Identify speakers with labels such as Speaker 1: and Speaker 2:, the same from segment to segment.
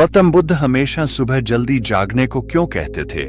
Speaker 1: गौतम बुद्ध हमेशा सुबह जल्दी जागने को क्यों कहते थे?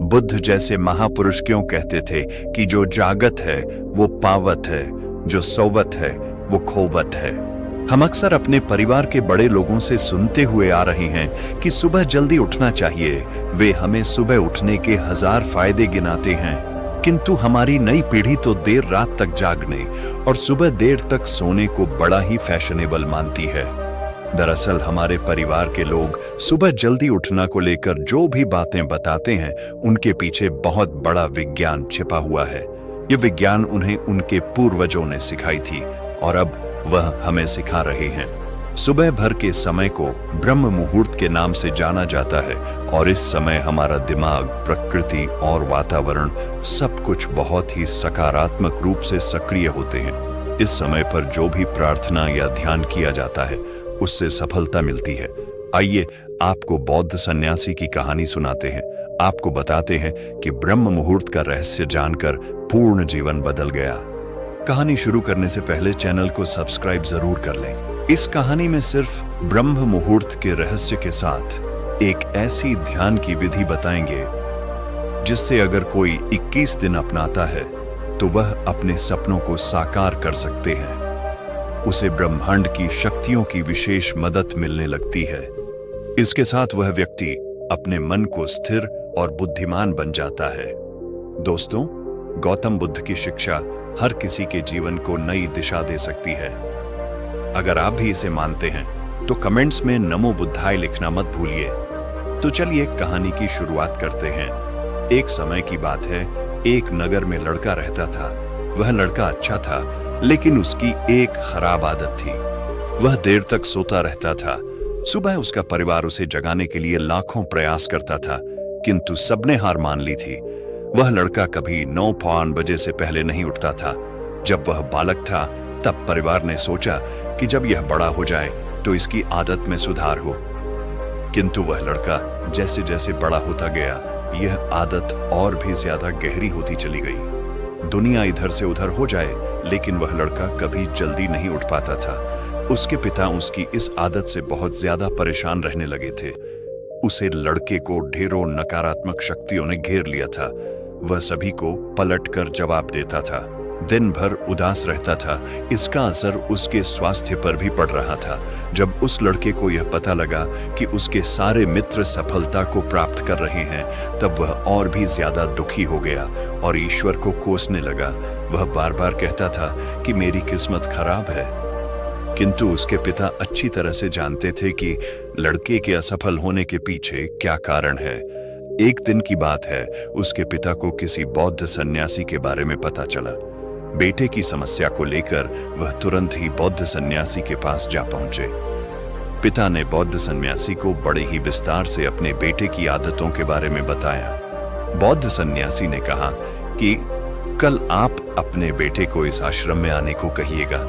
Speaker 1: बुद्ध जैसे महापुरुष क्यों कहते थे कि जो जागत है वो पावत है, जो सोवत है वो खोवत है? हम अक्सर अपने परिवार के बड़े लोगों से सुनते हुए आ रहे हैं कि सुबह जल्दी उठना चाहिए। वे हमें सुबह उठने के 1000 फायदे गिनाते हैं, किंतु हमारी नई पीढ़ी तो देर रात तक जागने और सुबह देर तक सोने को बड़ा ही फैशनेबल मानती है। दरअसल हमारे परिवार के लोग सुबह जल्दी उठना को लेकर जो भी बातें बताते हैं, उनके पीछे बहुत बड़ा विज्ञान छिपा हुआ है। ये विज्ञान उन्हें उनके पूर्वजों ने सिखाई थी और अब वह हमें सिखा रहे हैं। सुबह भर के समय को ब्रह्म मुहूर्त के नाम से जाना जाता है और इस समय हमारा दिमाग, प्रकृति और वातावरण सब कुछ बहुत ही सकारात्मक रूप से सक्रिय होते हैं। इस समय पर जो भी प्रार्थना या ध्यान किया जाता है उससे सफलता मिलती है। आइए आपको बौद्ध सन्यासी की कहानी सुनाते हैं। आपको बताते हैं कि ब्रह्म मुहूर्त का रहस्य जानकर पूर्ण जीवन बदल गया। कहानी शुरू करने से पहले चैनल को सब्सक्राइब जरूर कर लें। इस कहानी में सिर्फ ब्रह्म मुहूर्त के रहस्य के साथ एक ऐसी ध्यान की विधि बताएंगे जिससे अगर कोई 21 दिन अपनाता है तो वह अपने सपनों को साकार कर सकते हैं। उसे ब्रह्मांड की शक्तियों की विशेष मदद मिलने लगती है। इसके साथ वह व्यक्ति अपने मन को स्थिर और बुद्धिमान बन जाता है। दोस्तों, गौतम बुद्ध की शिक्षा हर किसी के जीवन को नई दिशा दे सकती है। अगर आप भी इसे मानते हैं तो कमेंट्स में नमो बुद्धाय लिखना मत भूलिए। तो चलिए कहानी की शुरुआत करते हैं। एक समय की बात है, एक नगर में लड़का रहता था। वह लड़का अच्छा था, लेकिन उसकी एक खराब आदत थी। वह देर तक सोता रहता था। सुबह उसका परिवार उसे जगाने के लिए लाखों प्रयास करता था, किंतु सबने हार मान ली थी। वह लड़का कभी 9 बजे से पहले नहीं उठता था। जब वह बालक था तब परिवार ने सोचा कि जब यह बड़ा हो जाए तो इसकी आदत में सुधार हो, किंतु वह लड़का जैसे जैसे बड़ा होता गया, यह आदत और भी ज्यादा गहरी होती चली गई। दुनिया इधर से उधर हो जाए, लेकिन वह लड़का कभी जल्दी नहीं उठ पाता था। उसके पिता उसकी इस आदत से बहुत ज्यादा परेशान रहने लगे थे। उसे लड़के को ढेरों नकारात्मक शक्तियों ने घेर लिया था। वह सभी को पलटकर जवाब देता था, दिन भर उदास रहता था। इसका असर उसके स्वास्थ्य पर भी पड़ रहा था। जब उस लड़के को यह पता लगा कि उसके सारे मित्र सफलता को प्राप्त कर रहे हैं, तब वह और भी ज्यादा दुखी हो गया और ईश्वर को कोसने लगा। वह बार बार कहता था कि मेरी किस्मत खराब है, किंतु उसके पिता अच्छी तरह से जानते थे कि लड़के के असफल होने के पीछे क्या कारण है। एक दिन की बात है, उसके पिता को किसी बौद्ध सन्यासी के बारे में पता चला। बेटे की समस्या को लेकर वह तुरंत ही बौद्ध सन्यासी के पास जा पहुंचे। पिता ने बौद्ध सन्यासी को बड़े ही विस्तार से अपने बेटे की आदतों के बारे में बताया। बौद्ध सन्यासी ने कहा कि कल आप अपने बेटे को इस आश्रम में आने को कहिएगा।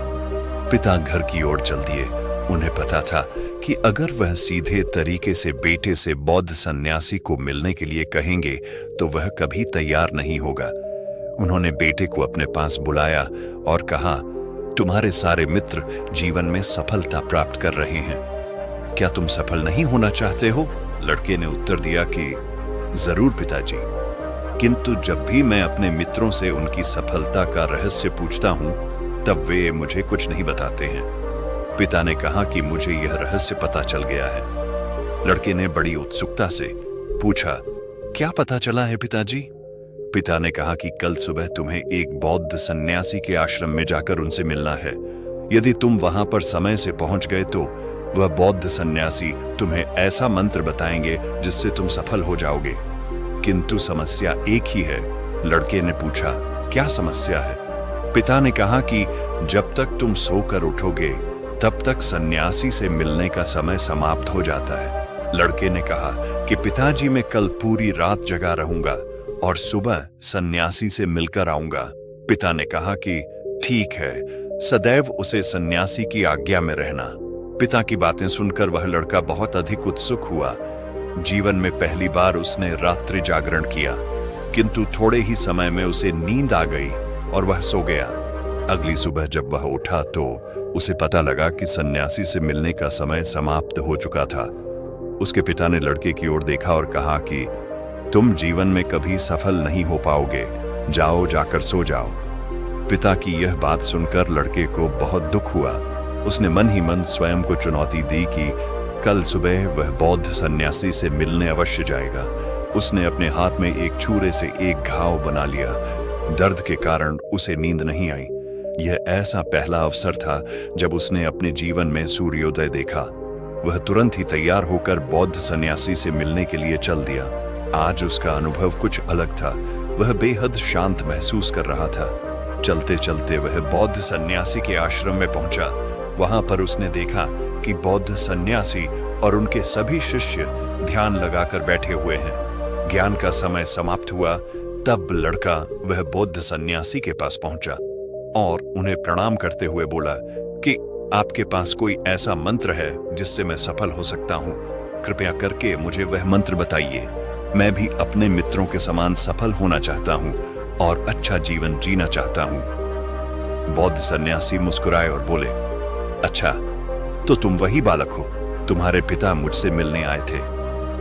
Speaker 1: पिता घर की ओर चल दिए। उन्हें पता था कि अगर वह सीधे तरीके से बेटे से बौद्ध सन्यासी को मिलने के लिए कहेंगे तो वह कभी तैयार नहीं होगा। उन्होंने बेटे को अपने पास बुलाया और कहा, तुम्हारे सारे मित्र जीवन में सफलता प्राप्त कर रहे हैं, क्या तुम सफल नहीं होना चाहते हो? लड़के ने उत्तर दिया कि जरूर पिताजी, किंतु जब भी मैं अपने मित्रों से उनकी सफलता का रहस्य पूछता हूं तब वे मुझे कुछ नहीं बताते हैं। पिता ने कहा कि मुझे यह रहस्य पता चल गया है। लड़के ने बड़ी उत्सुकता से पूछा, क्या पता चला है पिताजी? पिता ने कहा कि कल सुबह तुम्हें एक बौद्ध सन्यासी के आश्रम में जाकर उनसे मिलना है। यदि तुम वहां पर समय से पहुंच गए तो वह बौद्ध सन्यासी तुम्हें ऐसा मंत्र बताएंगे जिससे तुम सफल हो जाओगे, किंतु समस्या एक ही है। लड़के ने पूछा, क्या समस्या है? पिता ने कहा कि जब तक तुम सोकर उठोगे तब तक सन्यासी से मिलने का समय समाप्त हो जाता है। लड़के ने कहा कि पिताजी, मैं कल पूरी रात जगा रहूंगा और सुबह सन्यासी से मिलकर आऊंगा। पिता ने कहा कि ठीक है, सदैव उसे सन्यासी की आज्ञा में रहना। पिता की बातें सुनकर वह लड़का बहुत अधिक उत्सुक हुआ। जीवन में पहली बार उसने रात्रि जागरण किया, किंतु थोड़े ही समय में उसे नींद आ गई और वह सो गया। अगली सुबह जब वह उठा तो उसे पता लगा कि सन्यासी से मिलने का समय समाप्त हो चुका था। उसके पिता ने लड़के की ओर देखा और कहा कि तुम जीवन में कभी सफल नहीं हो पाओगे, जाओ जाकर सो जाओ। पिता की यह बात सुनकर लड़के को बहुत दुख हुआ। उसने मन ही मन स्वयं को चुनौती दी कि कल सुबह वह बौद्ध सन्यासी से मिलने अवश्य जाएगा। उसने अपने हाथ में एक छुरे से एक घाव बना लिया। दर्द के कारण उसे नींद नहीं आई। यह ऐसा पहला अवसर था जब उसने अपने जीवन में सूर्योदय देखा। वह तुरंत ही तैयार होकर बौद्ध सन्यासी से मिलने के लिए चल दिया। आज उसका अनुभव कुछ अलग था। वह बेहद शांत महसूस कर रहा था। चलते चलते वह बौद्ध सन्यासी के आश्रम में पहुंचा। वहां पर उसने देखा कि बौद्ध सन्यासी और उनके सभी शिष्य ध्यान लगाकर बैठे हुए हैं। ज्ञान का समय समाप्त हुआ। तब लड़का वह बौद्ध सन्यासी के पास पहुंचा और उन्हें प्रणाम करते हुए बोला कि आपके पास कोई ऐसा मंत्र है जिससे मैं सफल हो सकता हूं? कृपया करके मुझे वह मंत्र बताइए। मैं भी अपने मित्रों के समान सफल होना चाहता हूं और अच्छा जीवन जीना चाहता हूं। बौद्ध सन्यासी मुस्कुराए और बोले, अच्छा, तो तुम वही बालक हो। तुम्हारे पिता मुझसे मिलने आए थे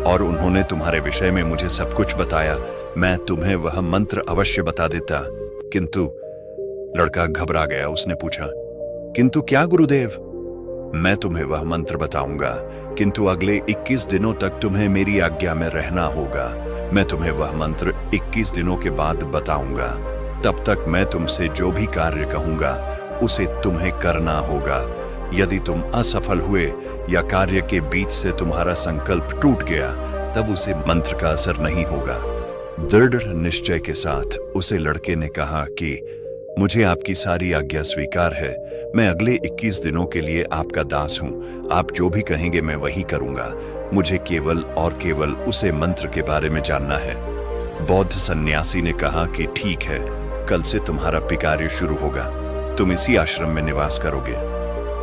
Speaker 1: और उन्होंने तुम्हारे विषय में मुझे सब कुछ बताया। मैं तुम्हें वह मंत्र अवश्य बता देता, किंतु लड़का घबरा गया। उसने पूछा, किंतु क्या गुरुदेव? मैं तुम्हें वह मंत्र बताऊंगा, किंतु अगले 21 दिनों तक तुम्हें मेरी आज्ञा में रहना होगा। मैं तुम्हें वह मंत्र 21 दिनों के बाद बताऊंगा। तब तक मैं तुमसे जो भी कार्य कहूंगा उसे तुम्हें करना होगा। यदि तुम असफल हुए या कार्य के बीच से तुम्हारा संकल्प टूट गया, तब उसे मंत्र का असर नहीं होगा। दृढ़ निश्चय के साथ उसे लड़के ने कहा कि मुझे आपकी सारी आज्ञा स्वीकार है। मैं अगले 21 दिनों के लिए आपका दास हूं। आप जो भी कहेंगे मैं वही करूंगा। मुझे केवल और केवल उसे मंत्र के बारे में जानना है। बौद्ध सन्यासी ने कहा कि ठीक है, कल से तुम्हारा कार्य शुरू होगा। तुम इसी आश्रम में निवास करोगे।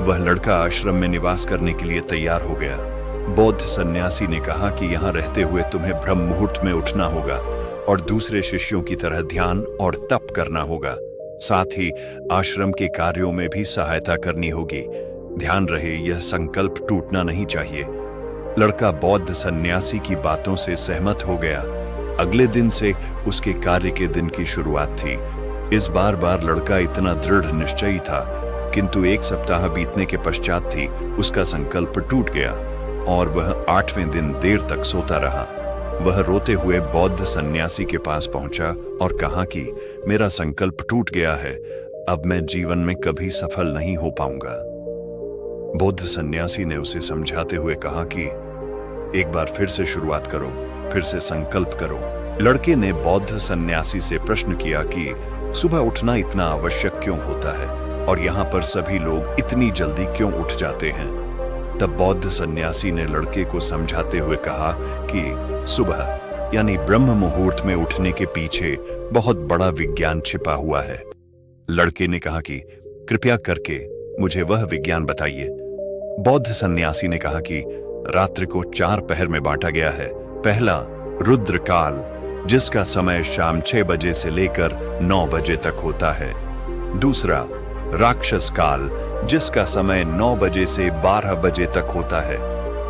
Speaker 1: वह लड़का आश्रम में निवास करने के लिए तैयार हो गया। बौद्ध सन्यासी ने कहा कि यहाँ रहते हुए तुम्हें ब्रह्म मुहूर्त में उठना होगा और दूसरे शिष्यों की तरह ध्यान और तप करना होगा। साथ ही आश्रम के कार्यों में भी सहायता करनी होगी। ध्यान रहे, यह संकल्प टूटना नहीं चाहिए। लड़का बौद्ध सन्यासी की बातों से सहमत हो गया। अगले दिन से उसके कार्य के दिन की शुरुआत थी। इस बार लड़का इतना दृढ़ निश्चयी था, किंतु 1 सप्ताह बीतने के पश्चात ही उसका संकल्प टूट गया और वह 8वें दिन देर तक सोता रहा। वह रोते हुए बौद्ध सन्यासी के पास पहुंचा और कहा कि मेरा संकल्प टूट गया है। अब मैं जीवन में कभी सफल नहीं हो पाऊंगा। बौद्ध सन्यासी ने उसे समझाते हुए कहा कि एक बार फिर से शुरुआत करो, फिर से संकल्प करो। लड़के ने बौद्ध सन्यासी से प्रश्न किया कि सुबह उठना इतना आवश्यक क्यों होता है और यहाँ पर सभी लोग इतनी जल्दी क्यों उठ जाते हैं? तब बौद्ध सन्यासी ने लड़के को समझाते हुए कहा कि सुबह यानी ब्रह्म मुहूर्त में उठने के पीछे बहुत बड़ा विज्ञान छिपा हुआ है। लड़के ने कहा कि कृपया करके मुझे वह विज्ञान बताइए। बौद्ध सन्यासी ने कहा कि रात्रि को 4 पहर में बांटा गया है। पहला रुद्र काल, जिसका समय शाम 6 बजे से लेकर 9 बजे तक होता है। दूसरा राक्षस काल, जिसका समय 9 बजे से 12 बजे तक होता है।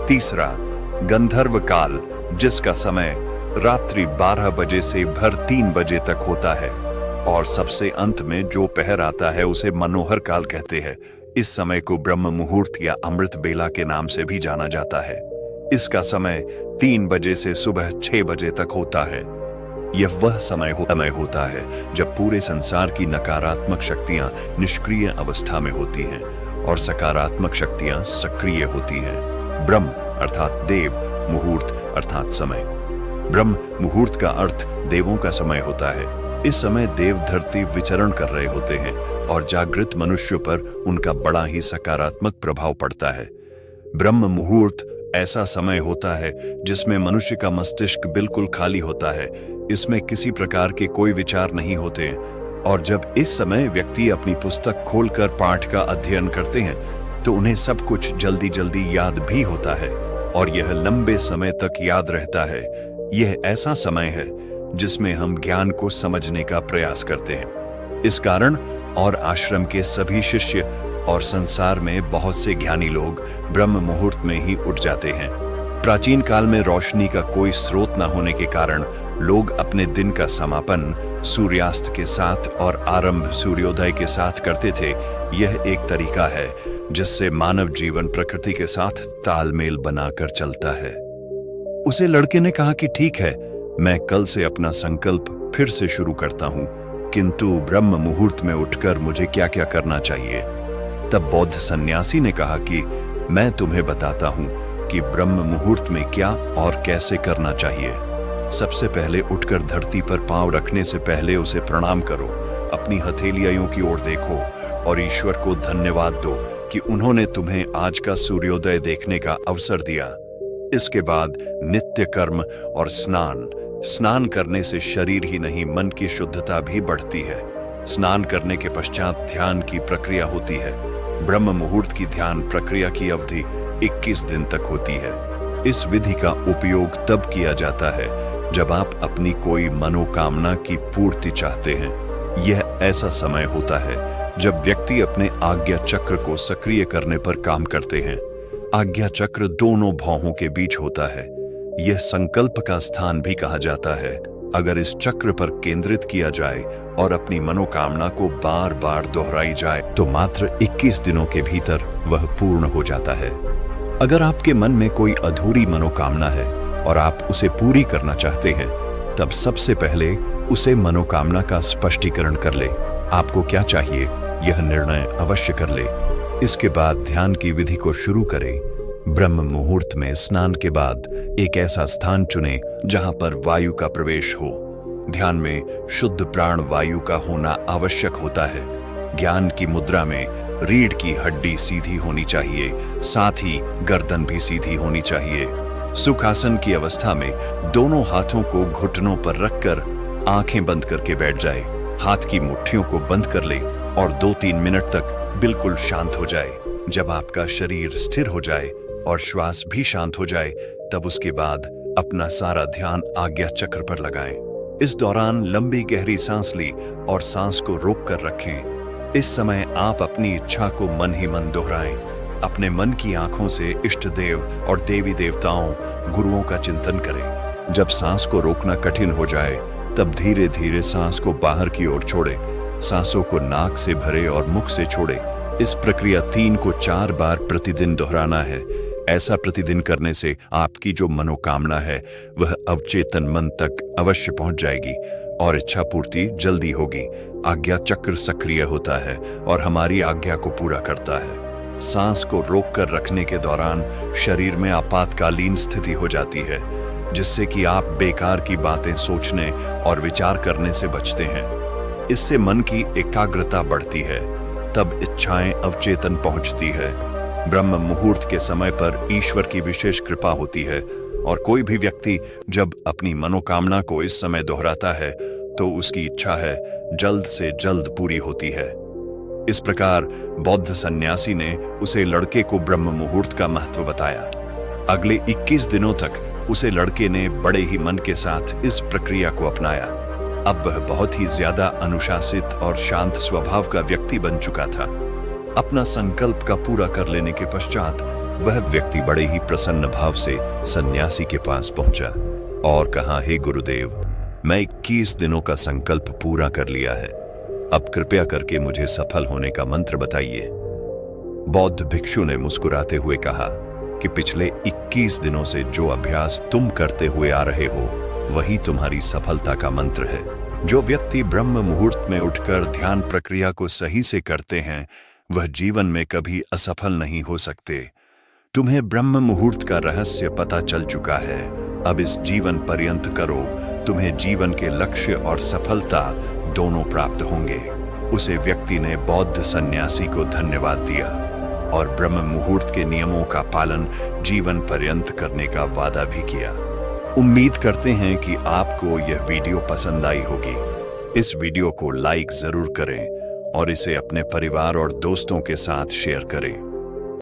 Speaker 1: तीसरा गंधर्व काल, जिसका समय रात्रि 12 बजे से भर 3 बजे तक होता है। और सबसे अंत में जो पहर आता है उसे मनोहर काल कहते हैं। इस समय को ब्रह्म मुहूर्त या अमृत बेला के नाम से भी जाना जाता है। इसका समय 3 बजे से सुबह 6 बजे तक होता है। यह वह समय होता है जब पूरे संसार की नकारात्मक शक्तियां निष्क्रिय अवस्था में होती हैं और सकारात्मक शक्तियां सक्रिय होती हैं। ब्रह्म अर्थात देव, मुहूर्त अर्थात समय। ब्रह्म मुहूर्त का अर्थ देवों का समय होता है। इस समय देव धरती विचरण कर रहे होते हैं और जागृत मनुष्यों पर उनका बड़ा ही सकारात्मक प्रभाव पड़ता है। ब्रह्म मुहूर्त ऐसा समय होता है जिसमें मनुष्य का मस्तिष्क बिल्कुल खाली होता है। इसमें किसी प्रकार के कोई विचार नहीं होते और जब इस समय व्यक्ति अपनी पुस्तक खोलकर पाठ का अध्ययन करते हैं तो उन्हें सब कुछ जल्दी जल्दी याद भी होता है और यह लंबे समय तक याद रहता है। यह ऐसा समय है जिसमें हम ज्ञान को समझने का प्रयास करते हैं। इस कारण और आश्रम के सभी शिष्य और संसार में बहुत से ज्ञानी लोग ब्रह्म मुहूर्त में ही उठ जाते हैं। प्राचीन काल में रोशनी का कोई स्रोत न होने के कारण लोग अपने दिन का समापन सूर्यास्त के साथ और आरंभ सूर्योदय के साथ करते थे। यह एक तरीका है जिससे मानव जीवन प्रकृति के साथ तालमेल बनाकर चलता है। उसे लड़के ने कहा कि ठीक है, मैं कल से अपना संकल्प फिर से शुरू करता हूं, किंतु ब्रह्म मुहूर्त में उठकर मुझे क्या क्या करना चाहिए। तब बौद्ध सन्यासी ने कहा कि मैं तुम्हें बताता हूं कि ब्रह्म मुहूर्त में क्या और कैसे करना चाहिए। सबसे पहले उठकर धरती पर पांव रखने से पहले उसे प्रणाम करो, अपनी हथेलियों की ओर देखो और ईश्वर को धन्यवाद दो कि उन्होंने तुम्हें आज का सूर्योदय देखने का अवसर दिया। इसके बाद नित्य कर्म और स्नान करने से शरीर ही नहीं मन की शुद्धता भी बढ़ती है। स्नान करने के पश्चात ध्यान की प्रक्रिया होती है। ब्रह्म मुहूर्त की ध्यान प्रक्रिया की अवधि 21 दिन तक होती है। इस विधि का उपयोग तब किया जाता है जब आप अपनी कोई मनोकामना की पूर्ति चाहते हैं। यह ऐसा समय होता है जब व्यक्ति अपने आज्ञा चक्र को सक्रिय करने पर काम करते हैं। आज्ञा चक्र दोनों भौहों के बीच होता है। यह संकल्प का स्थान भी कहा जाता है। अगर इस चक्र पर केंद्रित किया जाए और अपनी मनोकामना को बार बार दोहराई जाए तो मात्र 21 दिनों के भीतर वह पूर्ण हो जाता है। अगर आपके मन में कोई अधूरी मनोकामना है और आप उसे पूरी करना चाहते हैं, तब सबसे पहले उसे मनोकामना का स्पष्टीकरण कर ले। आपको क्या चाहिए यह निर्णय अवश्य कर ले। इसके बाद ध्यान की विधि को शुरू करें। ब्रह्म मुहूर्त में स्नान के बाद एक ऐसा स्थान चुनें जहां पर वायु का प्रवेश हो। ध्यान में शुद्ध प्राण वायु का होना आवश्यक होता है। ज्ञान की मुद्रा में रीढ़ की हड्डी सीधी होनी चाहिए, साथ ही गर्दन भी सीधी होनी चाहिए। सुखासन की अवस्था में दोनों हाथों को घुटनों पर रखकर आंखें बंद करके बैठ जाए। हाथ की मुट्ठियों को बंद कर ले और 2-3 मिनट तक बिल्कुल शांत हो जाए। जब आपका शरीर स्थिर हो जाए और श्वास भी शांत हो जाए, तब उसके बाद अपना सारा ध्यान आज्ञा चक्र पर लगाएं। इस दौरान लंबी गहरी सांस ली और सांस को रोक कर रखें। इस समय आप अपनी इच्छा को मन ही मन दोहराएं। अपने मन की आंखों से इष्ट देव और देवी देवताओं, गुरुओं का चिंतन करें। जब सांस को रोकना कठिन हो जाए, तब धीरे धीरे सांस को बाहर की ओर छोड़े। सांसों को नाक से भरे और मुख से छोड़े। इस प्रक्रिया 3 को 4 बार प्रतिदिन दोहराना है। ऐसा प्रतिदिन करने से आपकी जो मनोकामना है वह अवचेतन मन तक अवश्य पहुंच जाएगी और इच्छा पूर्ति जल्दी होगी। आज्ञा चक्र सक्रिय होता है और हमारी आज्ञा को पूरा करता है। सांस को रोक कर रखने के दौरान शरीर में आपातकालीन स्थिति हो जाती है, जिससे कि आप बेकार की बातें सोचने और विचार करने से बचते हैं। इससे मन की एकाग्रता बढ़ती है, तब इच्छाएं अवचेतन पहुंचती है। ब्रह्म मुहूर्त के समय पर ईश्वर की विशेष कृपा होती है और कोई भी व्यक्ति जब अपनी मनोकामना को इस समय दोहराता है तो उसकी इच्छा है जल्द से जल्द पूरी होती है। इस प्रकार बौद्ध सन्यासी ने उसे लड़के को ब्रह्म मुहूर्त का महत्व बताया। अगले 21 दिनों तक उसे लड़के ने बड़े ही मन के साथ इस प्रक्रिया को अपनाया। अब वह बहुत ही ज्यादा अनुशासित और शांत स्वभाव का व्यक्ति बन चुका था। अपना संकल्प का पूरा कर लेने के पश्चात वह व्यक्ति बड़े ही प्रसन्न भाव से सन्यासी के पास पहुंचा और कहा, हे गुरुदेव, मैं 21 दिनों का संकल्प पूरा कर लिया है। अब कृपया करके मुझे सफल होने का मंत्र बताइए। बौद्ध भिक्षु ने मुस्कुराते हुए कहा कि पिछले 21 दिनों से जो अभ्यास तुम करते हुए आ रहे हो वही तुम्हारी सफलता का मंत्र है। जो व्यक्ति ब्रह्म मुहूर्त में उठकर ध्यान प्रक्रिया को सही से करते हैं वह जीवन में कभी असफल नहीं हो सकते। तुम्हें ब्रह्म मुहूर्त का रहस्य पता चल चुका है। अब इस जीवन पर्यंत करो, तुम्हें जीवन के लक्ष्य और सफलता दोनों प्राप्त होंगे। उसे व्यक्ति ने बौद्ध सन्यासी को धन्यवाद दिया और ब्रह्म मुहूर्त के नियमों का पालन जीवन पर्यंत करने का वादा भी किया। उम्मीद करते हैं कि आपको यह वीडियो पसंद आई होगी। इस वीडियो को लाइक जरूर करें और इसे अपने परिवार और दोस्तों के साथ शेयर करें।